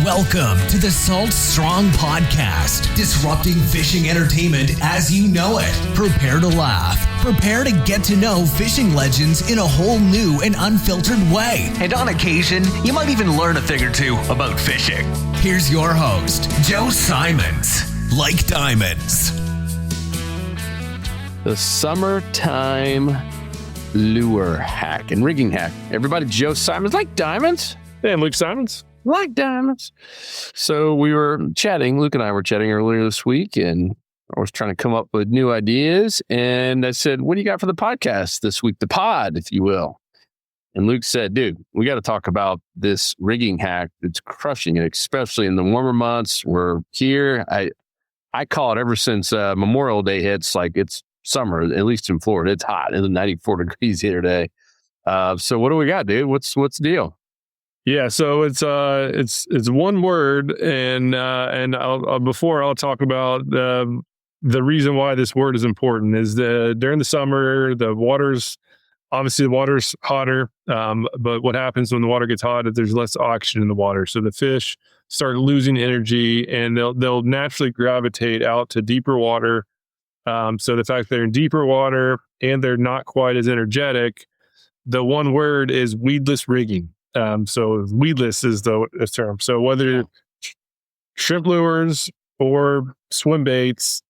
Welcome to the Salt Strong Podcast, disrupting fishing entertainment as you know it. Prepare to laugh. Prepare to get to know fishing legends in a whole new and unfiltered way. And on occasion, you might even learn a thing or two about fishing. Here's your host, Joe Simons. Like diamonds. The summertime lure hack and rigging hack. Everybody, Joe Simons, like diamonds. Hey, I'm Luke Simons. Like diamonds. So we were chatting, Luke and I were chatting earlier this week, and I was trying to come up with new ideas. And I said, what do you got for the podcast this week? The pod, if you will. And Luke said, dude, we got to talk about this rigging hack that's crushing it, especially in the warmer months. We're here. I call it ever since Memorial Day hits, like it's summer, at least in Florida. It's hot. It's 94 degrees here today. So what do we got, dude? What's the deal? Yeah, so it's one word, and I'll talk about the reason why this word is important is during the summer the water's hotter, but what happens when the water gets hot is there's less oxygen in the water, so the fish start losing energy, and they'll naturally gravitate out to deeper water. So the fact they're in deeper water and they're not quite as energetic, the one word is weedless rigging. So weedless is the term. So whether shrimp lures or swim baits,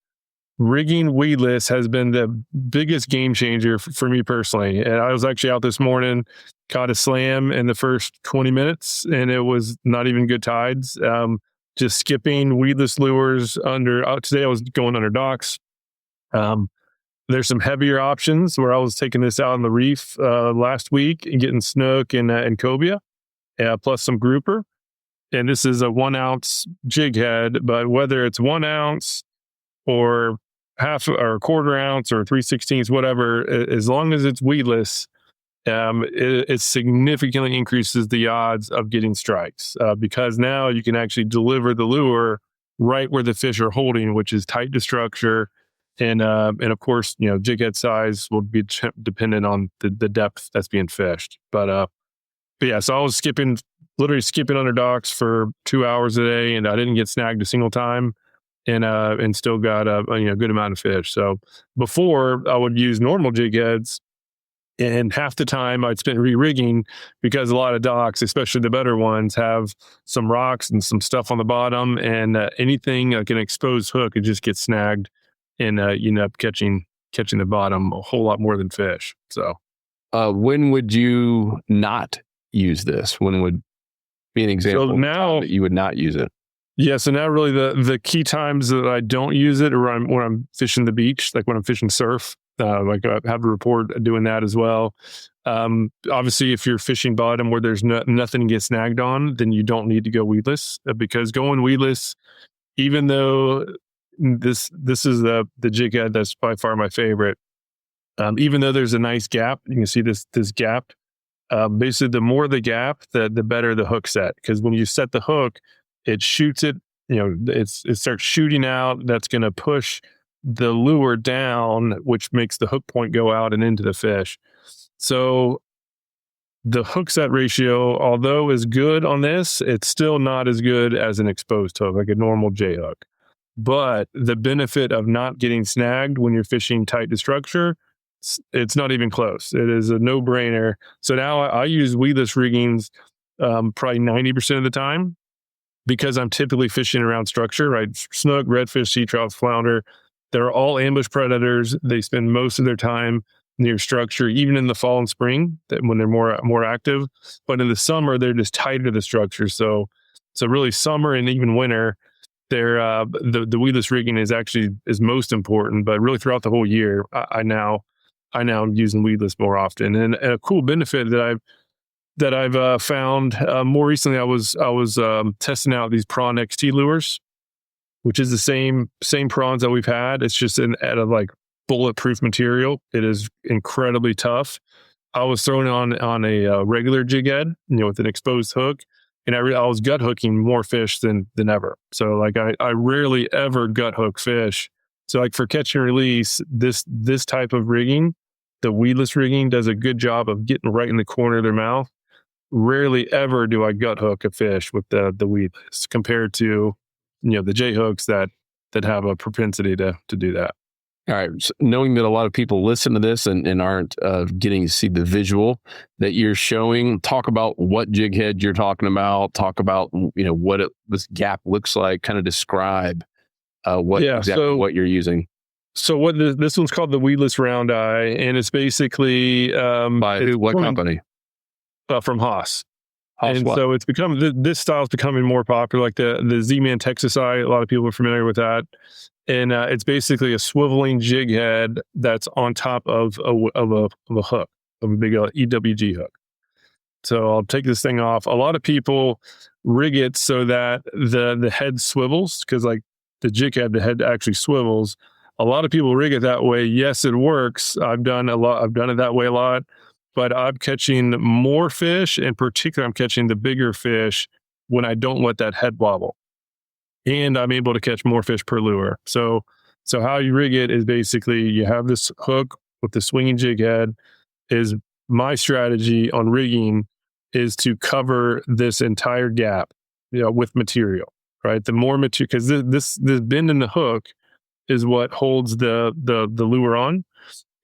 rigging weedless has been the biggest game changer for me personally. And I was actually out this morning, caught a slam in the first 20 minutes, and it was not even good tides. Just skipping weedless lures today I was going under docks. There's some heavier options where I was taking this out on the reef last week and getting snook and cobia, plus some grouper. And this is a 1 ounce jig head, but whether it's 1 ounce or half or a quarter ounce or 3/16, whatever, as long as it's weedless, it significantly increases the odds of getting strikes because now you can actually deliver the lure right where the fish are holding, which is tight to structure. And of course, jig head size will be dependent on the depth that's being fished. But yeah, so I was literally skipping under docks for 2 hours a day, and I didn't get snagged a single time, and still got a good amount of fish. So before I would use normal jig heads, and half the time I'd spend re-rigging because a lot of docks, especially the better ones, have some rocks and some stuff on the bottom, and anything like an exposed hook, it just gets snagged. And you end up catching the bottom a whole lot more than fish. So, when would you not use this? When would be an example so now that you would not use it? Yeah. So now, really, the key times that I don't use it are when I'm fishing the beach, like when I'm fishing surf. Like I have a report doing that as well. Obviously, if you're fishing bottom where there's nothing to get snagged on, then you don't need to go weedless because going weedless, even though this is the jig head that's by far my favorite. Even though there's a nice gap, you can see this gap. Basically, the more the gap, the better the hook set. Because when you set the hook, it shoots it. It starts shooting out. That's going to push the lure down, which makes the hook point go out and into the fish. So the hook set ratio, although is good on this, it's still not as good as an exposed hook, like a normal J hook. But the benefit of not getting snagged when you're fishing tight to structure, it's not even close. It is a no-brainer. So now I use weedless riggings probably 90% of the time because I'm typically fishing around structure, right? Snook, redfish, sea trout, flounder, they're all ambush predators. They spend most of their time near structure, even in the fall and spring when they're more active. But in the summer, they're just tighter to the structure. So really summer and even winter, the weedless rigging is most important, but really throughout the whole year, I now am using weedless more often. And a cool benefit that I've found more recently, I was testing out these prawn XT lures, which is the same prawns that we've had. It's just out of like bulletproof material. It is incredibly tough. I was throwing it on a regular jig head, with an exposed hook. And I was gut hooking more fish than ever. So like I rarely ever gut hook fish. So like for catch and release, this type of rigging, the weedless rigging, does a good job of getting right in the corner of their mouth rarely ever do I gut hook a fish with the weedless compared to, the J hooks that have a propensity to do that. All right. So knowing that a lot of people listen to this and aren't getting to see the visual that you're showing, talk about what jig head you're talking about. Talk about what this gap looks like. Kind of describe what you're using. So this one's called the weedless round eye, and it's basically by who? What company? From Haas. And so it's become this style is becoming more popular, like the Z-Man Texas eye. A lot of people are familiar with that. And it's basically a swiveling jig head that's on top of a hook, of a big EWG hook. So I'll take this thing off. A lot of people rig it so that the head swivels, because like the jig head, the head actually swivels. A lot of people rig it that way. Yes, it works. I've done it that way a lot, but I'm catching more fish. In particular, I'm catching the bigger fish when I don't let that head wobble. And I'm able to catch more fish per lure. So how you rig it is basically you have this hook with the swinging jig head. Is my strategy on rigging is to cover this entire gap, with material, right? The more material, because this bend in the hook is what holds the lure on,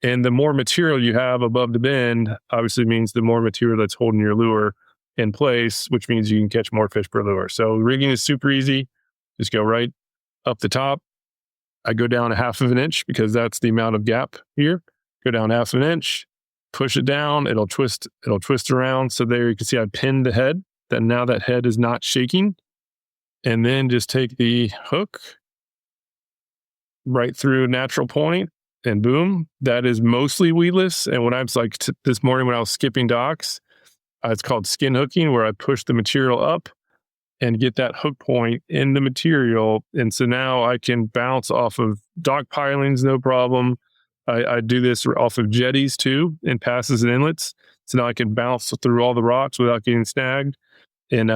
and the more material you have above the bend, obviously means the more material that's holding your lure in place, which means you can catch more fish per lure. So rigging is super easy. Just go right up the top. I go down 1/2 inch because that's the amount of gap here. Go down 1/2 inch, push it down. It'll twist around. So there you can see I pinned the head. Now that head is not shaking. And then just take the hook right through natural point, and boom, that is mostly weedless. And when I was like this morning when I was skipping docks, it's called skin hooking, where I push the material up and get that hook point in the material. And so now I can bounce off of dock pilings, no problem. I do this off of jetties too, and passes and inlets. So now I can bounce through all the rocks without getting snagged. And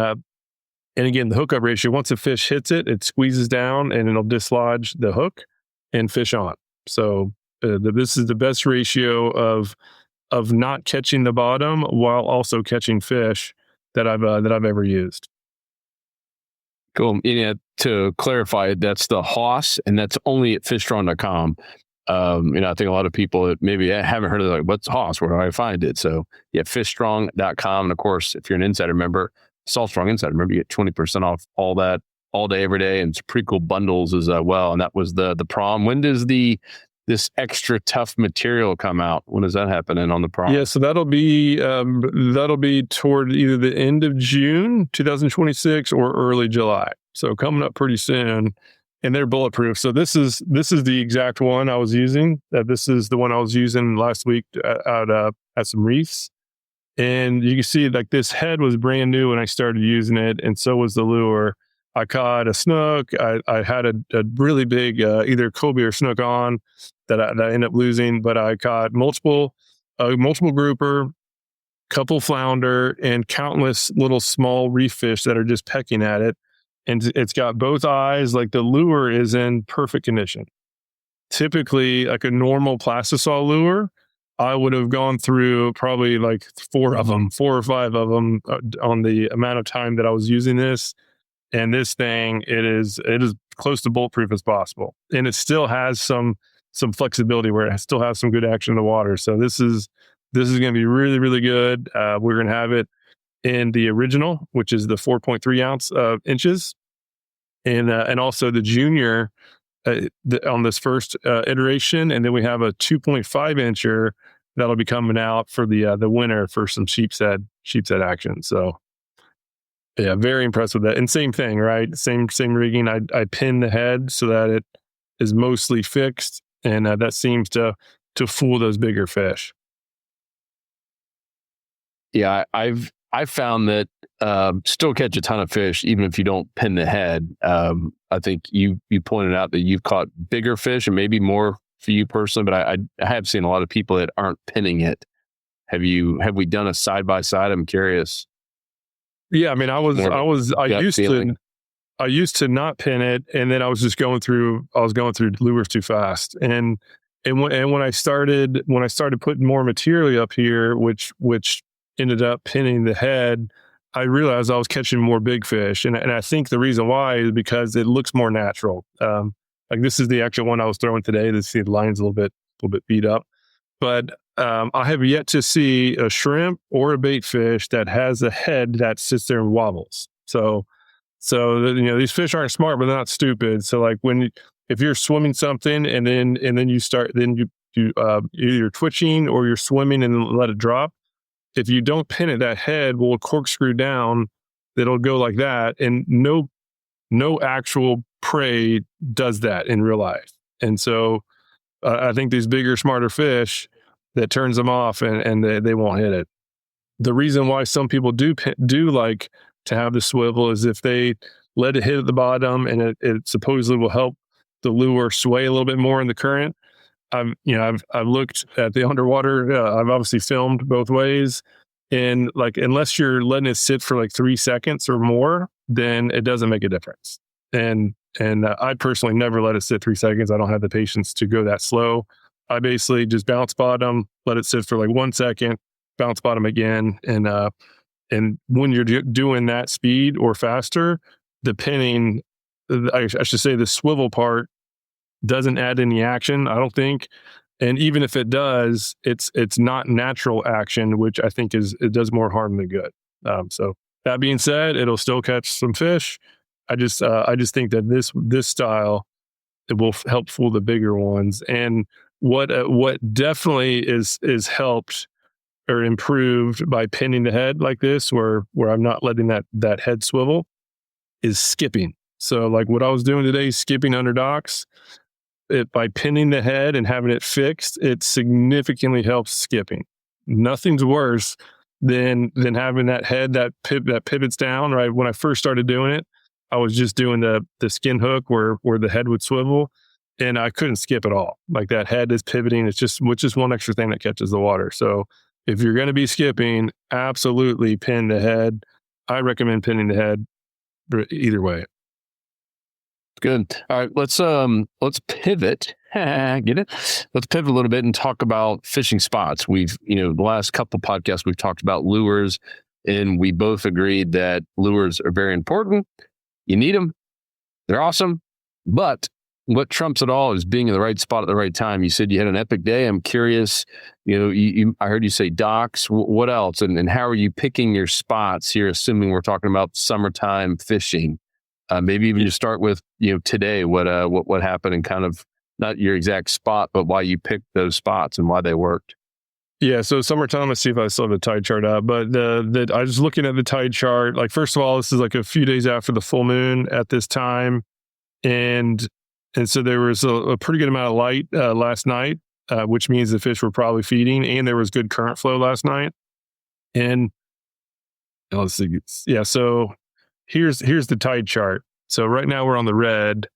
again, the hookup ratio, once a fish hits it, it squeezes down and it'll dislodge the hook and fish on. So this is the best ratio of not catching the bottom while also catching fish that I've ever used. Cool. To clarify, that's the Haas, and that's only at fishstrong.com. I think a lot of people that maybe haven't heard of it, like, what's Haas? Where do I find it? So yeah, fishstrong.com. And of course, if you're an insider member, Salt Strong Insider member, you get 20% off all that, all day, every day, and some pretty cool bundles as well. And that was the prom. When does this extra tough material come out? When does that happen? And on the prom? Yeah, so that'll be toward either the end of June 2026 or early July. So coming up pretty soon, and they're bulletproof. So this is the exact one I was using. This is the one I was using last week at some reefs. And you can see like this head was brand new when I started using it, and so was the lure. I caught a snook. I had a really big either Kobe or snook on that I ended up losing, but I caught multiple grouper, couple flounder, and countless little small reef fish that are just pecking at it. And it's got both eyes. Like the lure is in perfect condition. Typically, like a normal plastisol lure, I would have gone through probably like 4 or 5 of them on the amount of time that I was using this. And this thing, it is close to bulletproof as possible. And it still has some flexibility where it still has some good action in the water. So this is going to be really, really good. We're going to have it in the original, which is the 4.3 ounce inches. And also the junior on this first iteration. And then we have a 2.5 incher that'll be coming out for the winter for some sheepshead action. So yeah, very impressed with that. And same thing, right? Same rigging. I pin the head so that it is mostly fixed, and that seems to fool those bigger fish. Yeah, I've found that still catch a ton of fish even if you don't pin the head. I think you pointed out that you've caught bigger fish, and maybe more for you personally, but I have seen a lot of people that aren't pinning it. Have we done a side by side? I'm curious. Yeah, I mean, I used to not pin it, and then I was just going through lures too fast. And when I started putting more material up here, which ended up pinning the head, I realized I was catching more big fish. And I think the reason why is because it looks more natural. Like this is the actual one I was throwing today. The line's a little bit beat up, but I have yet to see a shrimp or a bait fish that has a head that sits there and wobbles. So these fish aren't smart, but they're not stupid. So like if you're swimming something and then you start, then you either twitching or you're swimming and let it drop. If you don't pin it, that head will corkscrew down. It'll go like that, and no actual prey does that in real life. And so I think these bigger, smarter fish, that turns them off and they won't hit it. The reason why some people do like to have the swivel is if they let it hit at the bottom and it supposedly will help the lure sway a little bit more in the current. I've looked at the underwater. I've obviously filmed both ways, and like unless you're letting it sit for like 3 seconds or more, then it doesn't make a difference. And I personally never let it sit 3 seconds. I don't have the patience to go that slow. I basically just bounce bottom, let it sit for like 1 second, bounce bottom again, and when you're doing that speed or faster, the pinning, I should say, the swivel part doesn't add any action, I don't think. And even if it does, it's not natural action, which I think it does more harm than good. So that being said, it'll still catch some fish. I just think that this style, it will help fool the bigger ones. And what definitely is helped or improved by pinning the head like this, where I'm not letting that head swivel, is skipping. So like what I was doing today, skipping under docks, by pinning the head and having it fixed, it significantly helps skipping. Nothing's worse than having that head that pivots down. Right when I first started doing it, I was just doing the skin hook where the head would swivel, and I couldn't skip at all. Like that head is pivoting. It's just one extra thing that catches the water. So if you're going to be skipping, absolutely pin the head. I recommend pinning the head either way. Good. All right, let's pivot. Get it? Let's pivot a little bit and talk about fishing spots. We've, the last couple podcasts we've talked about lures, and we both agreed that lures are very important. You need them. They're awesome. But what trumps it all is being in the right spot at the right time. You said you had an epic day. I'm curious, I heard you say docks. What else? And how are you picking your spots here, assuming we're talking about summertime fishing? Maybe even just start with, today, what happened and kind of not your exact spot, but why you picked those spots and why they worked. Yeah. So summertime, let's see if I still have the tide chart up, but I was looking at the tide chart. Like, first of all, this is like a few days after the full moon at this time. And so there was a pretty good amount of light last night, which means the fish were probably feeding, and there was good current flow last night. And let's see. Yeah. So here's the tide chart. So right now we're on the red.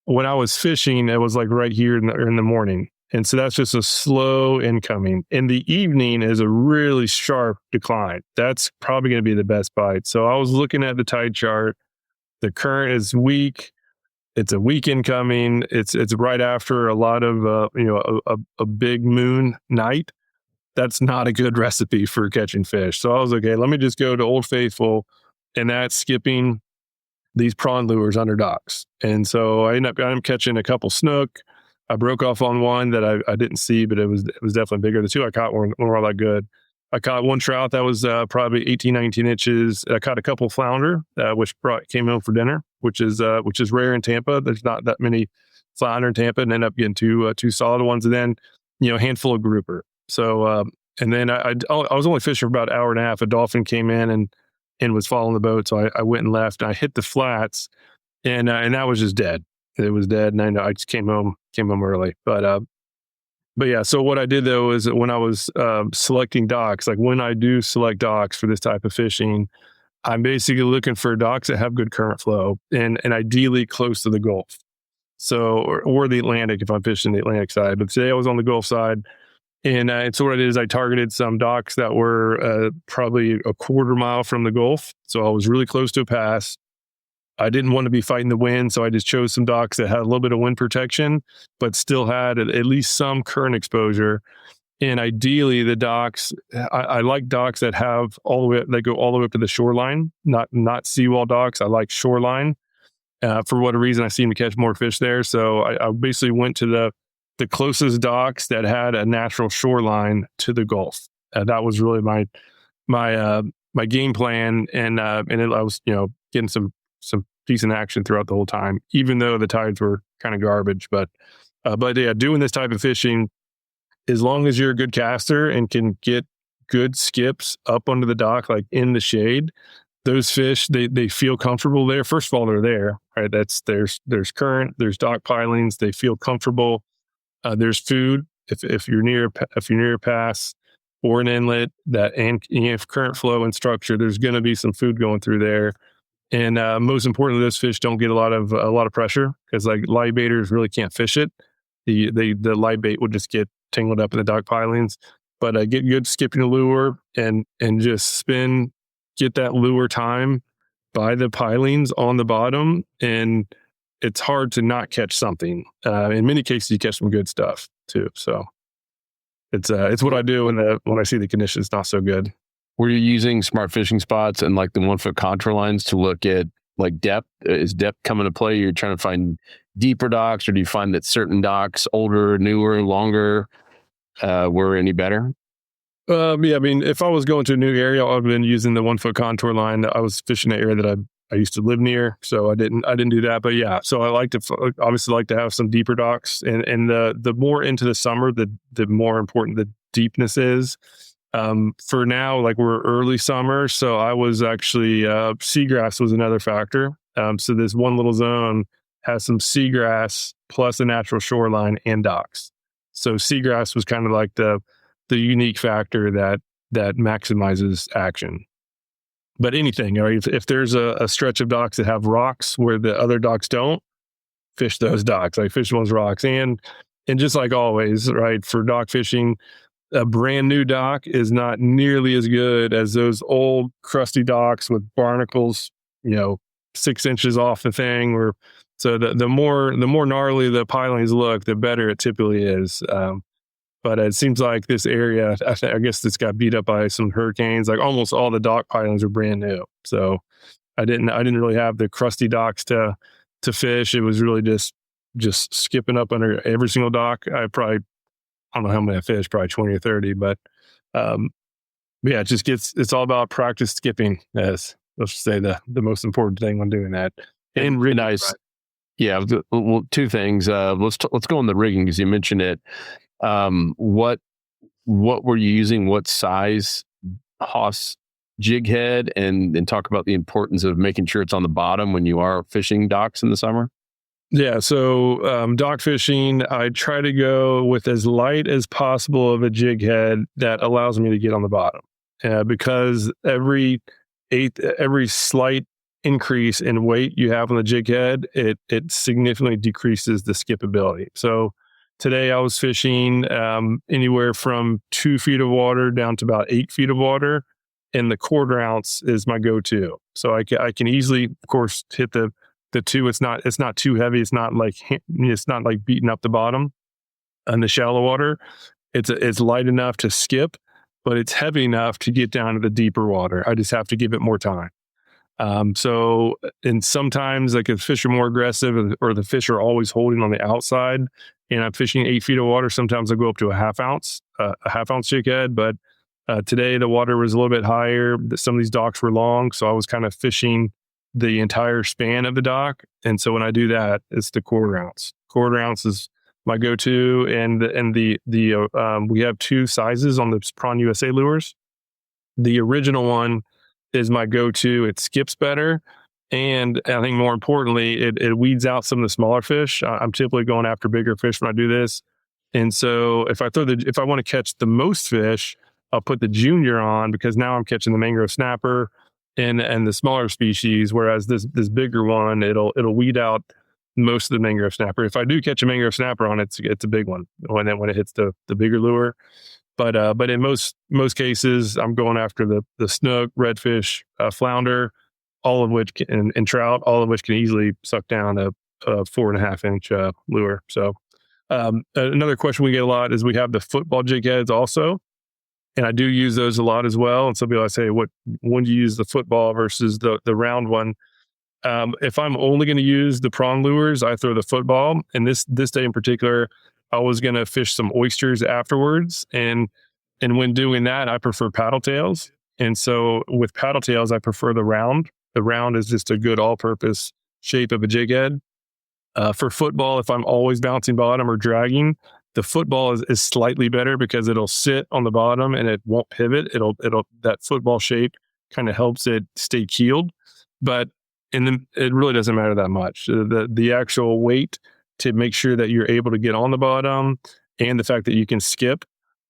When I was fishing, it was like right here in the morning. And so that's just a slow incoming. In the evening is a really sharp decline. That's probably going to be the best bite. So I was looking at the tide chart. The current is weak. It's a weak incoming. It's right after a lot of, a big moon night. That's not a good recipe for catching fish. So I was okay, let me just go to Old Faithful, and that's skipping these prawn lures under docks. And so I ended up catching a couple snook. I broke off on one that I didn't see, but it was definitely bigger. The two I caught weren't all that good. I caught one trout that was probably 18, 19 inches. I caught a couple flounder, which came home for dinner, which is rare in Tampa. There's not that many flounder in Tampa, and ended up getting two solid ones, and then a handful of grouper. So and then I was only fishing for about an hour and a half. A dolphin came in and was following the boat, so I went and left. And I hit the flats, and that was just dead. It was dead, and I just came home early. But yeah, so what I did though is that when I was selecting docks, like when I do select docks for this type of fishing, I'm basically looking for docks that have good current flow and ideally close to the Gulf. So, or the Atlantic if I'm fishing the Atlantic side. But today I was on the Gulf side. And so what I did is I targeted some docks that were probably a quarter mile from the Gulf. So I was really close to a pass. I didn't want to be fighting the wind, so I just chose some docks that had a little bit of wind protection, but still had at least some current exposure. And ideally, the docks, I like docks that have they go all the way up to the shoreline, not seawall docks. I like shoreline. For what reason, I seem to catch more fish there. So I basically went to the closest docks that had a natural shoreline to the Gulf. That was really my game plan, and I was getting some decent action throughout the whole time, even though the tides were kind of garbage. But yeah, doing this type of fishing, as long as you're a good caster and can get good skips up under the dock, like in the shade, those fish, they feel comfortable there. First of all, they're there, right? There's current, there's dock pilings. They feel comfortable. There's food. If you're near a pass or an inlet and you have current flow and structure, there's going to be some food going through there. And most importantly, those fish don't get a lot of pressure, because like live baiters really can't fish it. The live bait would just get tangled up in the dock pilings. But get good skipping the lure and just spin, get that lure time by the pilings on the bottom, and it's hard to not catch something. In many cases, you catch some good stuff too. So it's what I do when I see the conditions not so good. Were you using smart fishing spots and like the 1 foot contour lines to look at like depth? Is depth coming to play? You're trying to find deeper docks, or do you find that certain docks, older, newer, longer, were any better? Yeah, I mean, if I was going to a new area, I would have been using the 1 foot contour line. I was fishing an area that I used to live near, so I didn't do that. But yeah, so I obviously like to have some deeper docks, and the more into the summer, the more important the deepness is. For now, like we're early summer, so I was actually seagrass was another factor. So this one little zone has some seagrass plus a natural shoreline and docks. So seagrass was kind of like the unique factor that maximizes action. But anything, right? If there's a stretch of docks that have rocks where the other docks don't, fish those docks. Like fish those rocks, and just like always, right? For dock fishing, a brand new dock is not nearly as good as those old crusty docks with barnacles, 6 inches off the thing. So the more gnarly the pilings look, the better it typically is. But it seems like this area, I guess this got beat up by some hurricanes. Like almost all the dock pilings are brand new. So I didn't really have the crusty docks to fish. It was really just skipping up under every single dock. I don't know how many I fished, probably 20 or 30, but yeah, it's all about practice skipping, as let's say the most important thing when doing that. And really nice. Right. Yeah. Well, two things. Let's go on the rigging, because you mentioned it. What were you using? What size Haas jig head, and talk about the importance of making sure it's on the bottom when you are fishing docks in the summer? Yeah. So, dock fishing, I try to go with as light as possible of a jig head that allows me to get on the bottom, because every slight increase in weight you have on the jig head, it significantly decreases the skippability. So today I was fishing anywhere from 2 feet of water down to about 8 feet of water, and the 1/4 ounce is my go-to. So I can easily, of course, hit the 2. It's not too heavy. It's not like beating up the bottom in the shallow water. It's light enough to skip, but it's heavy enough to get down to the deeper water. I just have to give it more time. So, and sometimes like if fish are more aggressive, or the fish are always holding on the outside, and I'm fishing 8 feet of water, sometimes I go up to a half ounce jig head. But today the water was a little bit higher. Some of these docks were long, so I was kind of fishing the entire span of the dock. And so when I do that, it's the 1/4 ounce. 1/4 ounce is my go-to. And we have 2 sizes on the Prawn USA lures. The original one is my go-to. It skips better. And I think more importantly, it weeds out some of the smaller fish. I'm typically going after bigger fish when I do this. And so if I want to catch the most fish, I'll put the junior on, because now I'm catching the mangrove snapper and the smaller species, whereas this bigger one, it'll weed out most of the mangrove snapper. If I do catch a mangrove snapper on it, it's a big one when it hits the bigger lure. But in most cases, I'm going after the snook, redfish, flounder, all of which and trout, all of which can easily suck down a 4.5 inch lure. So Another question we get a lot is we have the football jig heads also. And I do use those a lot as well. And some people I say, when do you use the football versus the round one? If I'm only going to use the prawn lures, I throw the football. And this day in particular, I was going to fish some oysters afterwards. And when doing that, I prefer paddle tails. And so with paddle tails, I prefer the round. The round is just a good all-purpose shape of a jig head. For football, if I'm always bouncing bottom or dragging, the football is slightly better because it'll sit on the bottom and it won't pivot. It'll that football shape kind of helps it stay keeled, but it really doesn't matter that much. The actual weight to make sure that you're able to get on the bottom and the fact that you can skip,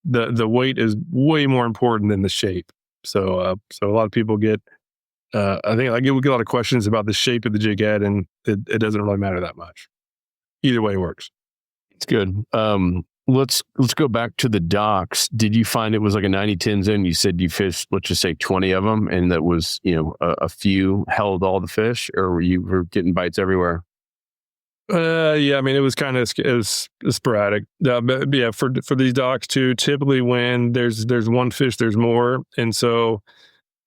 the weight is way more important than the shape. So a lot of people get. I think we get a lot of questions about the shape of the jig head, and it doesn't really matter that much. Either way works. It's good. Let's go back to the docks. Did you find it was like a 90-10 zone? You said you fished, let's just say 20 of them, and that was, a few held all the fish, or were getting bites everywhere? Yeah, I mean, it was kind of sporadic. But yeah, for these docks too, typically when there's one fish, there's more. And so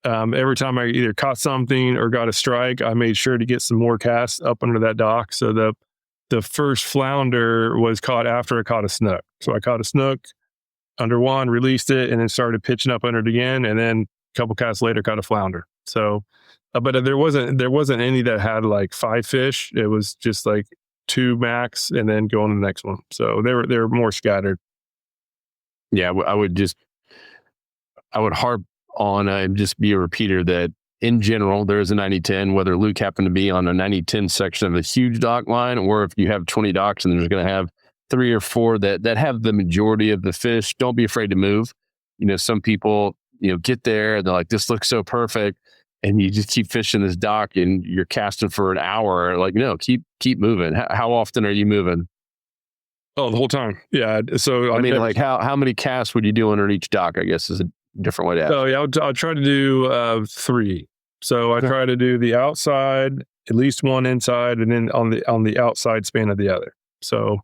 every time I either caught something or got a strike, I made sure to get some more casts up under that dock. So the first flounder was caught after I caught a snook. So I caught a snook under one, released it, and then started pitching up under it again. And then a couple casts later, caught a flounder. So, but there wasn't any that had like 5 fish. It was just like 2 max, and then going to the next one. So they were more scattered. Yeah, I would harp on and just be a repeater that in general, there is a 90-10, whether Luke happened to be on a 90-10 section of the huge dock line, or if you have 20 docks and there's going to have 3 or 4 that have the majority of the fish, don't be afraid to move. Some people, get there and they're like, this looks so perfect. And you just keep fishing this dock and you're casting for an hour. Like, no, keep moving. How often are you moving? Oh, the whole time. Yeah. So I mean, how many casts would you do under each dock, I guess, is a different way to ask. Oh, yeah, I'll try to do 3. So I try to do the outside, at least one inside, and then on the outside span of the other. So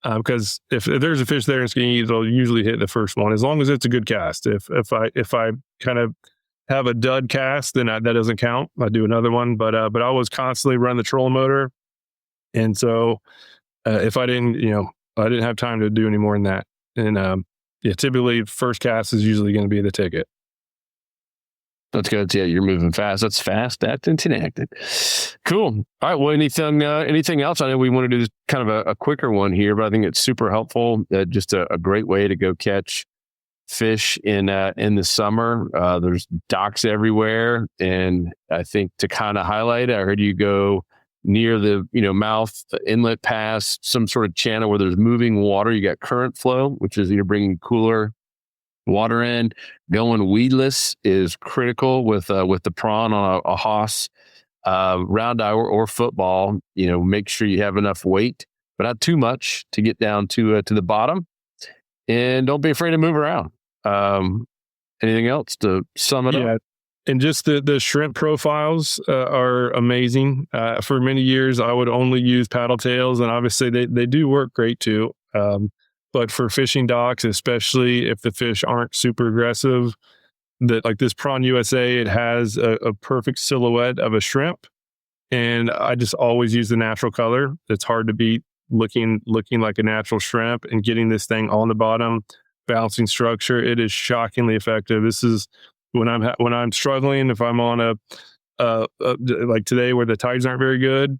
because if there's a fish there and it's going to eat, it'll usually hit the first one, as long as it's a good cast. If I kind of have a dud cast, then that doesn't count. I do another one, but I always constantly run the trolling motor, and so if I didn't have time to do any more than that, and typically first cast is usually going to be the ticket. That's good. Yeah, you're moving fast. That's fast, acted, and acted. Cool. All right. Well, anything else? I know we want to do kind of a quicker one here, but I think it's super helpful. Just a great way to go catch fish in the summer. There's docks everywhere, and I think to kind of highlight, I heard you go near the mouth, inlet pass, some sort of channel where there's moving water. You got current flow, which is you're bringing cooler water in. Going weedless is critical with the prawn on a Haas, round eye or football. Make sure you have enough weight, but not too much to get down to the bottom. And don't be afraid to move around. Anything else to sum it up? And just the shrimp profiles are amazing. For many years, I would only use paddle tails, and obviously they do work great too. But for fishing docks, especially if the fish aren't super aggressive, that like this Prawn USA, it has a perfect silhouette of a shrimp, and I just always use the natural color. It's hard to beat looking like a natural shrimp and getting this thing on the bottom, bouncing structure. It is shockingly effective. This is when I'm struggling, if I'm on a like today where the tides aren't very good,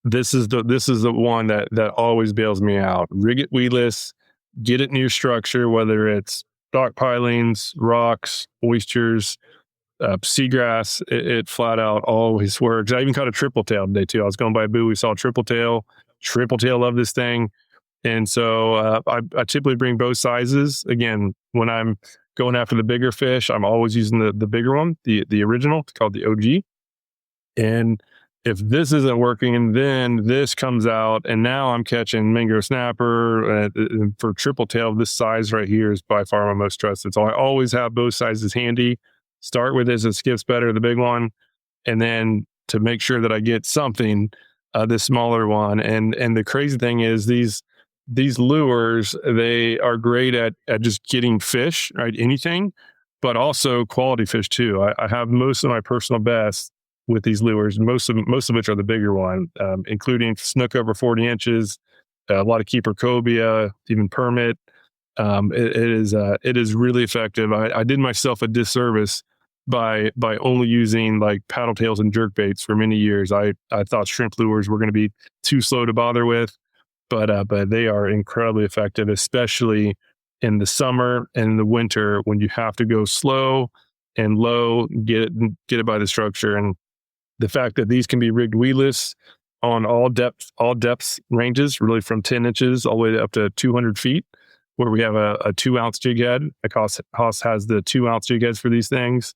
this is the one that always bails me out. Rig it weedless, get it near structure, whether it's dock pilings, rocks, oysters, seagrass. It flat out always works. I even caught a triple tail today too. I was going by a buoy, saw a triple tail. Love this thing. And so I typically bring both sizes. Again, when I'm going after the bigger fish, I'm always using the bigger one, the original. It's called the OG. And if this isn't working, then this comes out, and now I'm catching mangrove snapper. And for triple tail, this size right here is by far my most trusted. So I always have both sizes handy. Start with this, it skips better, the big one, and then to make sure that I get something, this smaller one. And the crazy thing is these these lures, they are great at just getting fish, right? Anything, but also quality fish too. I have most of my personal bests with these lures, most of which are the bigger one, including snook over 40 inches, a lot of keeper cobia, even permit. It is really effective. I did myself a disservice by only using like paddle tails and jerk baits for many years. I thought shrimp lures were going to be too slow to bother with, but they are incredibly effective, especially in the summer and in the winter when you have to go slow and low, get it by the structure. And the fact that these can be rigged weedless on all depths ranges, really from 10 inches all the way up to 200 feet, where we have a 2-ounce jig head. Haas has the 2-ounce jig heads for these things,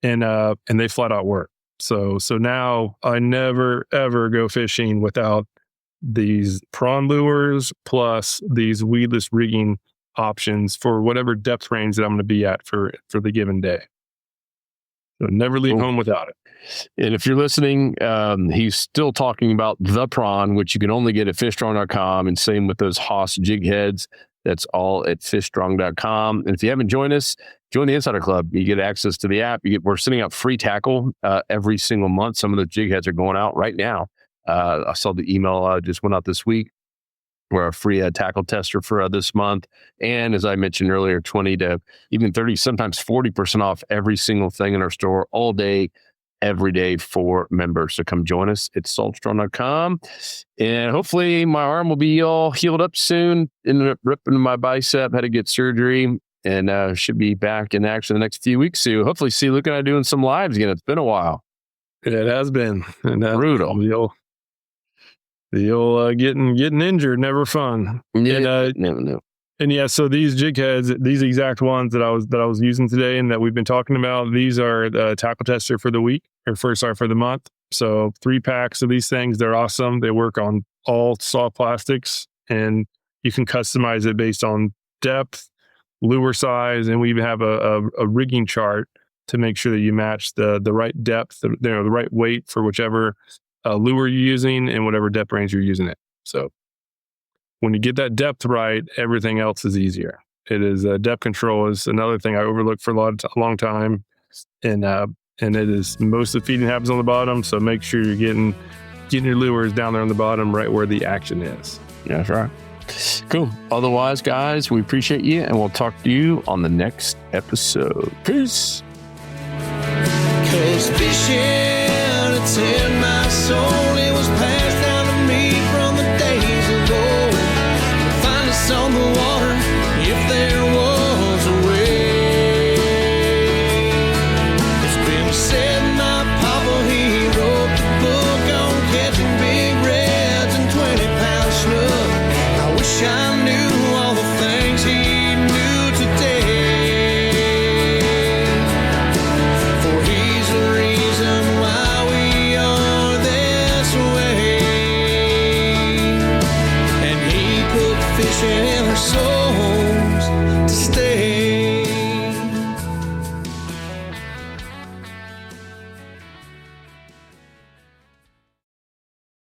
and they flat out work. So now I never ever go fishing without these prawn lures plus these weedless rigging options for whatever depth range that I'm going to be at for the given day. So never leave home without it. And if you're listening, he's still talking about the prawn, which you can only get at fishstrong.com, and same with those Haas jig heads. That's all at fishstrong.com. And if you haven't joined us, join the Insider Club. You get access to the app. We're sending out free tackle every single month. Some of the jig heads are going out right now. I saw the email just went out this week. We're a free tackle tester for this month. And as I mentioned earlier, 20 to even 30, sometimes 40% off every single thing in our store all day, every day for members. So come join us at saltstrong.com. And hopefully my arm will be all healed up soon. Ended up ripping my bicep, had to get surgery, and should be back in action the next few weeks. So hopefully see Luke and I doing some lives again. It's been a while. It has been. Brutal. The old getting injured, never fun. Yeah, no. And yeah, so these jig heads, these exact ones that I was using today and that we've been talking about, these are the tackle tester for the week, for the month. So 3 packs of these things. They're awesome. They work on all soft plastics, and you can customize it based on depth, lure size, and we even have a rigging chart to make sure that you match the right depth, the right weight for whichever lure you're using and whatever depth range you're using it. So when you get that depth right, everything else is easier. It is depth control is another thing I overlooked for a long time, and it is most of the feeding happens on the bottom. So make sure you're getting your lures down there on the bottom, right where the action is. Yeah, that's right. Cool. Otherwise, guys, we appreciate you, and we'll talk to you on the next episode. Peace. 'Cause fishing, it's